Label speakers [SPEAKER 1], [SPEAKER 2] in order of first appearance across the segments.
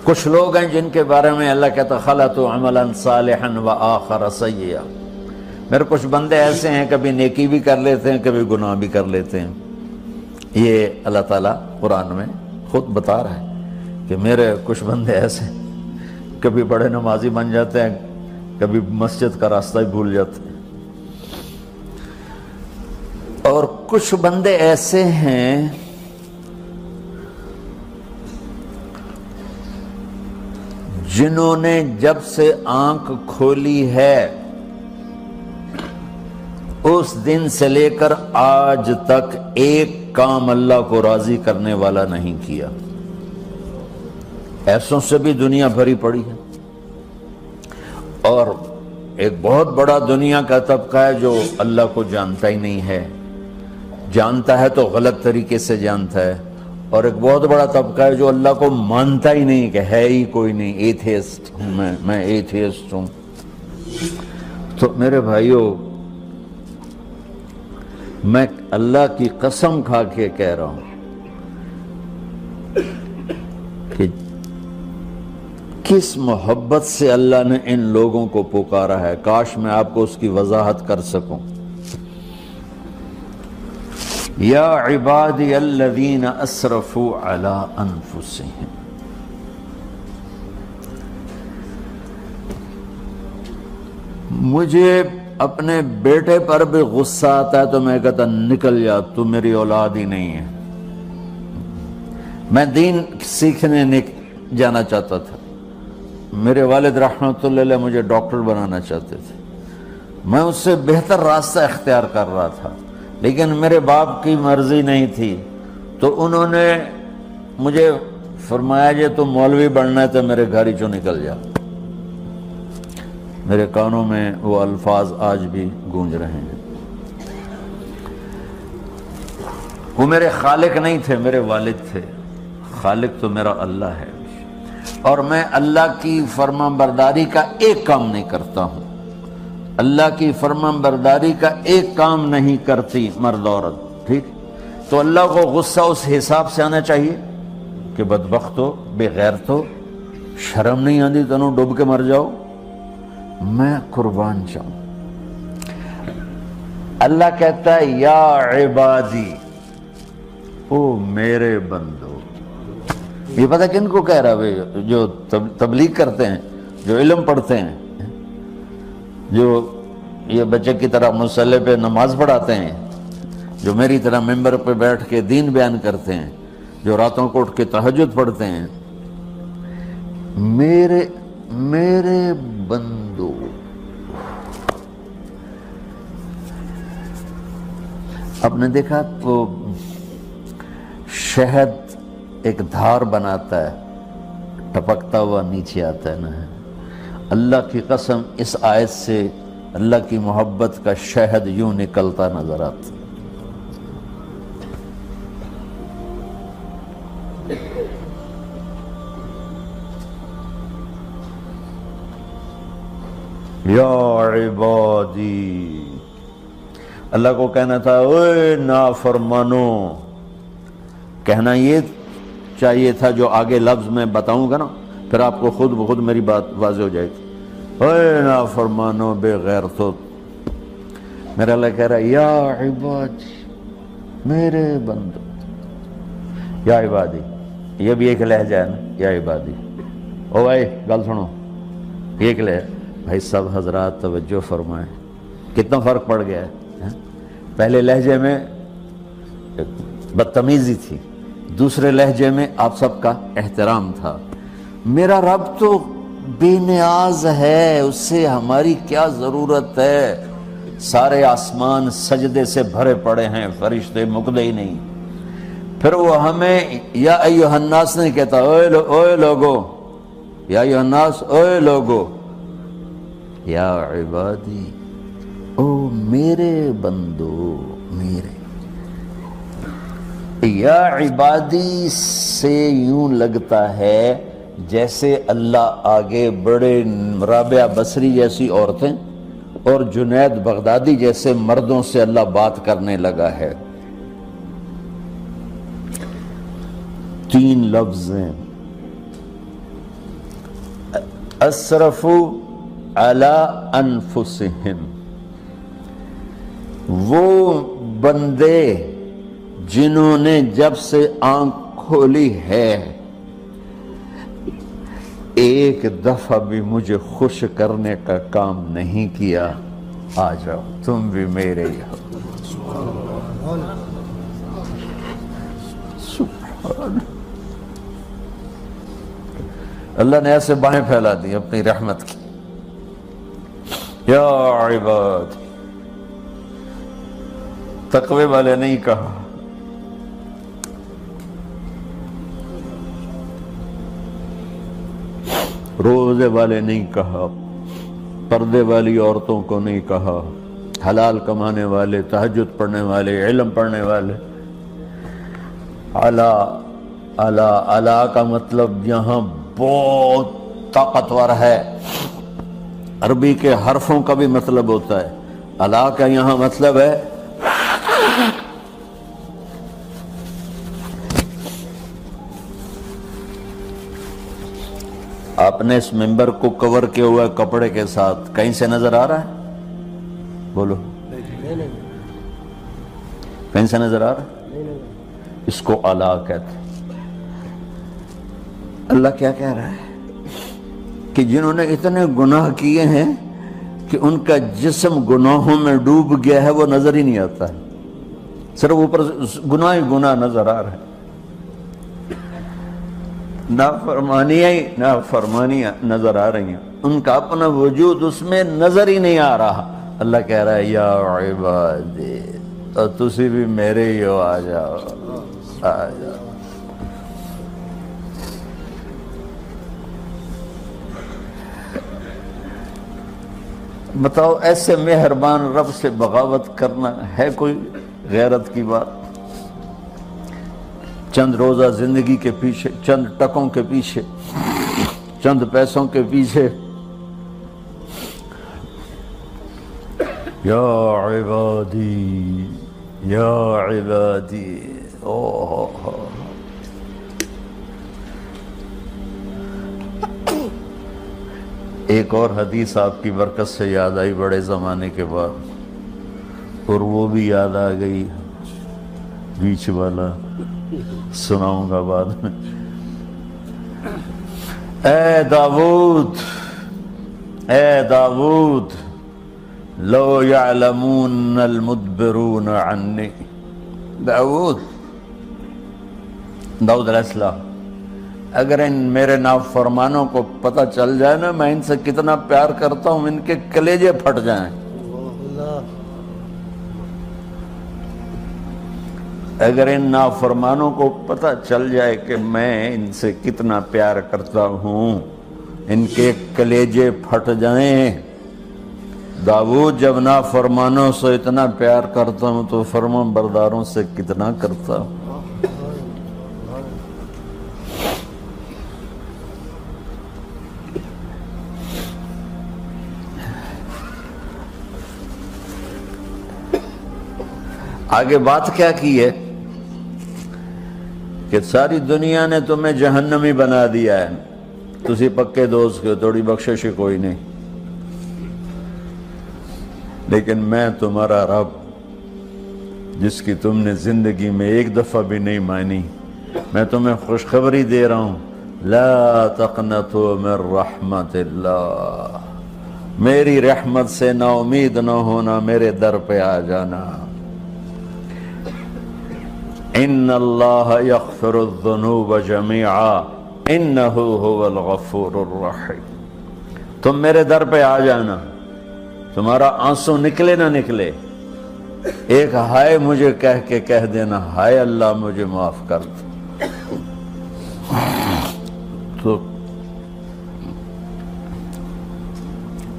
[SPEAKER 1] کچھ لوگ ہیں جن کے بارے میں اللہ کہتا خلطوا عملا صالحا وآخر سیئا، میرے کچھ بندے ایسے ہیں کبھی نیکی بھی کر لیتے ہیں کبھی گناہ بھی کر لیتے ہیں۔ یہ اللہ تعالیٰ قرآن میں خود بتا رہا ہے کہ میرے کچھ بندے ایسے ہیں، کبھی بڑے نمازی بن جاتے ہیں کبھی مسجد کا راستہ ہی بھول جاتے ہیں، اور کچھ بندے ایسے ہیں جنہوں نے جب سے آنکھ کھولی ہے اس دن سے لے کر آج تک ایک کام اللہ کو راضی کرنے والا نہیں کیا۔ ایسوں سے بھی دنیا بھری پڑی ہے، اور ایک بہت بڑا دنیا کا طبقہ ہے جو اللہ کو جانتا ہی نہیں ہے، جانتا ہے تو غلط طریقے سے جانتا ہے، اور ایک بہت بڑا طبقہ ہے جو اللہ کو مانتا ہی نہیں کہ ہے ہی کوئی نہیں، ایتھیسٹ ہوں میں ایتھیسٹ ہوں۔ تو میرے بھائیوں، میں اللہ کی قسم کھا کے کہہ رہا ہوں کہ کس محبت سے اللہ نے ان لوگوں کو پکارا ہے، کاش میں آپ کو اس کی وضاحت کر سکوں۔ یا عبادی الذین اسرفوا علی انفسہم، مجھے اپنے بیٹے پر بھی غصہ آتا ہے تو میں کہتا نکل جا، تو میری اولاد ہی نہیں ہے۔ میں دین سیکھنے جانا چاہتا تھا، میرے والد رحمۃ اللہ علیہ مجھے ڈاکٹر بنانا چاہتے تھے، میں اس سے بہتر راستہ اختیار کر رہا تھا، لیکن میرے باپ کی مرضی نہیں تھی، تو انہوں نے مجھے فرمایا جی تو مولوی بننا ہے تو میرے گھر ہی چوں نکل جا۔ میرے کانوں میں وہ الفاظ آج بھی گونج رہے ہیں۔ وہ میرے خالق نہیں تھے، میرے والد تھے، خالق تو میرا اللہ ہے، اور میں اللہ کی فرمان برداری کا ایک کام نہیں کرتا ہوں، اللہ کی فرمان برداری کا ایک کام نہیں کرتی مرد عورت، ٹھیک؟ تو اللہ کو غصہ اس حساب سے آنا چاہیے کہ بدبخت ہو، بے غیرت ہو، شرم نہیں آتی تنوں ڈوب کے مر جاؤ۔ میں قربان جاؤں، اللہ کہتا ہے یا عبادی، او میرے بندو۔ یہ پتہ کن کو کہہ رہا ہے؟ جو تبلیغ کرتے ہیں، جو علم پڑھتے ہیں، جو یہ بچے کی طرح مصلی پہ نماز پڑھاتے ہیں، جو میری طرح ممبر پہ بیٹھ کے دین بیان کرتے ہیں، جو راتوں کو اٹھ کے تہجد پڑھتے ہیں۔ میرے بندو، آپ نے دیکھا تو شہد ایک دھار بناتا ہے، ٹپکتا ہوا نیچے آتا ہے نا۔ اللہ کی قسم اس آیت سے اللہ کی محبت کا شہد یوں نکلتا نظر آتا۔ یا عبادی، اللہ کو کہنا تھا اوے نافرمانو، کہنا یہ چاہیے تھا جو آگے لفظ میں بتاؤں گا نا، پھر آپ کو خود بخود میری بات واضح ہو جائے گی۔ اوے نافرمانو، بے غیرتو، میرا اللہ کہہ رہا ہے یا عبادی، میرے بندو، یا عبادی، یہ بھی ایک لہجہ ہے نا، یا عبادی۔ او بھائی گل سنو، یہ ایک لہجہ، بھائی سب حضرات توجہ فرمائیں، کتنا فرق پڑ گیا ہے۔ پہلے لہجے میں بدتمیزی تھی، دوسرے لہجے میں آپ سب کا احترام تھا۔ میرا رب تو بے نیاز ہے، اس سے ہماری کیا ضرورت ہے؟ سارے آسمان سجدے سے بھرے پڑے ہیں، فرشتے مکدے ہی نہیں۔ پھر وہ ہمیں یا ایھا الناس نہیں کہتا، اوے لوگو، یا ایھا الناس، اوے لوگو، یا عبادی، او میرے بندو، میرے۔ یا عبادی سے یوں لگتا ہے جیسے اللہ آگے بڑے رابعہ بصری جیسی عورتیں اور جنید بغدادی جیسے مردوں سے اللہ بات کرنے لگا ہے۔ 3 لفظ ہیں، اسرفوا علی انفسہم، وہ بندے جنہوں نے جب سے آنکھ کھولی ہے ایک دفعہ بھی مجھے خوش کرنے کا کام نہیں کیا، آ جاؤ تم بھی میرے ہی ہو۔ سبحان اللہ نے ایسے باہیں پھیلا دی اپنی رحمت کی۔ یا عباد، تقوی والے نہیں کہا، روزے والے نہیں کہا، پردے والی عورتوں کو نہیں کہا، حلال کمانے والے، تہجد پڑھنے والے، علم پڑھنے والے۔ اعلیٰ کا مطلب یہاں بہت طاقتور ہے، عربی کے حرفوں کا بھی مطلب ہوتا ہے۔ اعلیٰ کا یہاں مطلب ہے آپ نے اس ممبر کو کور کیا ہوا ہے کپڑے کے ساتھ، کہیں سے نظر آ رہا ہے؟ بولو، کہیں سے نظر آ رہا ہے؟ اس کو اعلیٰ کہتے ہیں۔ اللہ کیا کہہ رہا ہے کہ جنہوں نے اتنے گناہ کیے ہیں کہ ان کا جسم گناہوں میں ڈوب گیا ہے، وہ نظر ہی نہیں آتا ہے، صرف اوپر گناہ ہی گناہ نظر آ رہا ہے، نافرمانیاں نظر آ رہی ہیں، ان کا اپنا وجود اس میں نظر ہی نہیں آ رہا۔ اللہ کہہ رہا ہے یا عبادی، اور تسی بھی میرے ہی ہو، آ جاؤ آ جاؤ۔ بتاؤ ایسے مہربان رب سے بغاوت کرنا ہے کوئی غیرت کی بات؟ چند روزہ زندگی کے پیچھے، چند ٹکوں کے پیچھے، چند پیسوں کے پیچھے، یا عبادی یا عبادی، ایک اور حدیث آپ کی برکت سے یاد آئی بڑے زمانے کے بعد، اور وہ بھی یاد آ گئی، بیچ والا سناؤں گا بعد میں۔ اے داؤد، اے داؤد، لو یعلمون المدبرون عنی، داؤد علیہ السلام، اگر ان میرے نافرمانوں کو پتہ چل جائے نا میں ان سے کتنا پیار کرتا ہوں، ان کے کلیجے پھٹ جائیں۔ اگر ان نافرمانوں کو پتہ چل جائے کہ میں ان سے کتنا پیار کرتا ہوں، ان کے کلیجے پھٹ جائیں۔ داؤد جب نافرمانوں سے اتنا پیار کرتا ہوں تو فرما برداروں سے کتنا کرتا ہوں۔ آگے بات کیا کی ہے کہ ساری دنیا نے تمہیں جہنمی بنا دیا ہے، تسی پکے دوست کے تھوڑی بخشش کوئی نہیں، لیکن میں تمہارا رب جس کی تم نے زندگی میں ایک دفعہ بھی نہیں مانی، میں تمہیں خوشخبری دے رہا ہوں، لا تقنطوا من رحمت اللہ، میری رحمت سے نا امید نہ ہونا، میرے در پہ آ جانا۔ ان اللہ یغفر الذنوب جميعا انہ هو الغفور الرحیم، تم میرے در پہ آ جانا، تمہارا آنسو نکلے نہ نکلے، ایک ہائے مجھے کہہ دینا، ہائے اللہ مجھے معاف کر دو، تو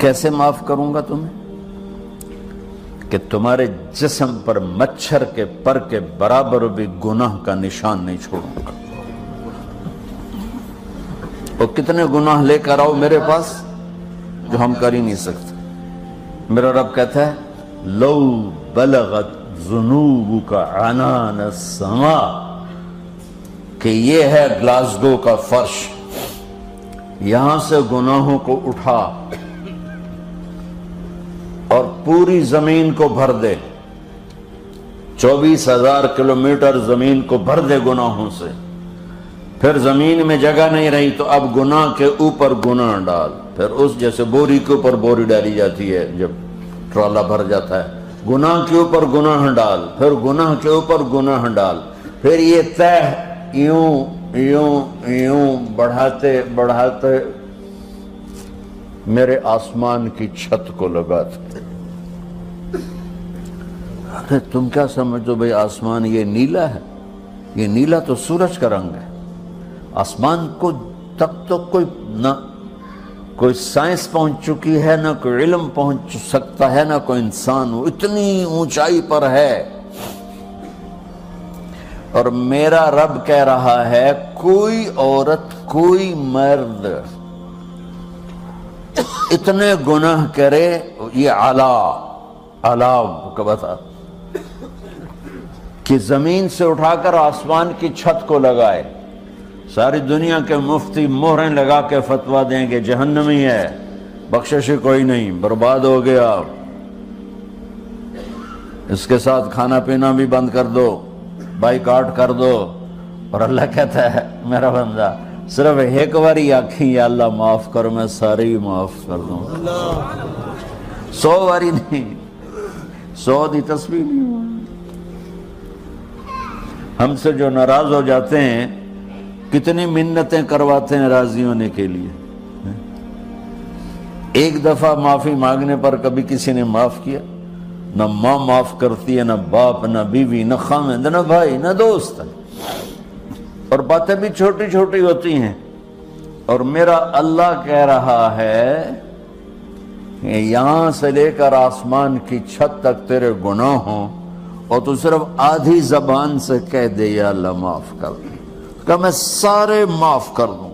[SPEAKER 1] کیسے معاف کروں گا تمہیں کہ تمہارے جسم پر مچھر کے پر کے برابر بھی گناہ کا نشان نہیں چھوڑوں گا۔ اور کتنے گناہ لے کر آؤ میرے پاس جو ہم کر ہی نہیں سکتے۔ میرا رب کہتا ہے لو بلغت ذنوبک عنان السماء، کہ یہ ہے گلاسگو کا فرش، یہاں سے گناہوں کو اٹھا اور پوری زمین کو بھر دے، 24,000 کلومیٹر زمین کو بھر دے گناہوں سے، پھر زمین میں جگہ نہیں رہی تو اب گناہ کے اوپر گناہ ڈال، پھر اس جیسے بوری کے اوپر بوری ڈالی جاتی ہے جب ٹرالا بھر جاتا ہے، گناہ کے اوپر گناہ ڈال، پھر گناہ کے اوپر گناہ ڈال، پھر یہ تہ یوں یوں یوں بڑھاتے بڑھاتے میرے آسمان کی چھت کو لگاتے۔ ارے تم کیا سمجھو بھئی آسمان یہ نیلا ہے؟ یہ نیلا تو سورج کا رنگ ہے۔ آسمان کو تک تو کوئی سائنس پہنچ چکی ہے، نہ کوئی علم پہنچ سکتا ہے، نہ کوئی انسان، وہ اتنی اونچائی پر ہے۔ اور میرا رب کہہ رہا ہے کوئی عورت کوئی مرد اتنے گناہ کرے، یہ اعلیٰ کا بتا کہ زمین سے اٹھا کر آسمان کی چھت کو لگائے، ساری دنیا کے مفتی مہریں لگا کے فتویٰ دیں گے جہنمی ہے، بخشش کوئی نہیں، برباد ہو گیا، اس کے ساتھ کھانا پینا بھی بند کر دو، بائیکاٹ کر دو۔ اور اللہ کہتا ہے میرا بندہ صرف ایک باری آکھیں یا اللہ معاف کر، میں سارے ہی معاف کر دوں، 100 باری نہیں، 100 دی تسبیح نہیں۔ ہم سے جو ناراض ہو جاتے ہیں کتنی منتیں کرواتے ہیں راضی ہونے کے لیے، ایک دفعہ معافی مانگنے پر کبھی کسی نے معاف کیا؟ نہ ماں معاف کرتی ہے، نہ باپ، نہ بیوی، نہ خامند، نہ بھائی، نہ دوست، اور باتیں بھی چھوٹی چھوٹی ہوتی ہیں۔ اور میرا اللہ کہہ رہا ہے کہ یہاں سے لے کر آسمان کی چھت تک تیرے گناہ ہوں اور تو صرف آدھی زبان سے کہہ دے یا اللہ معاف کر دوں، کہ میں سارے معاف کر دوں۔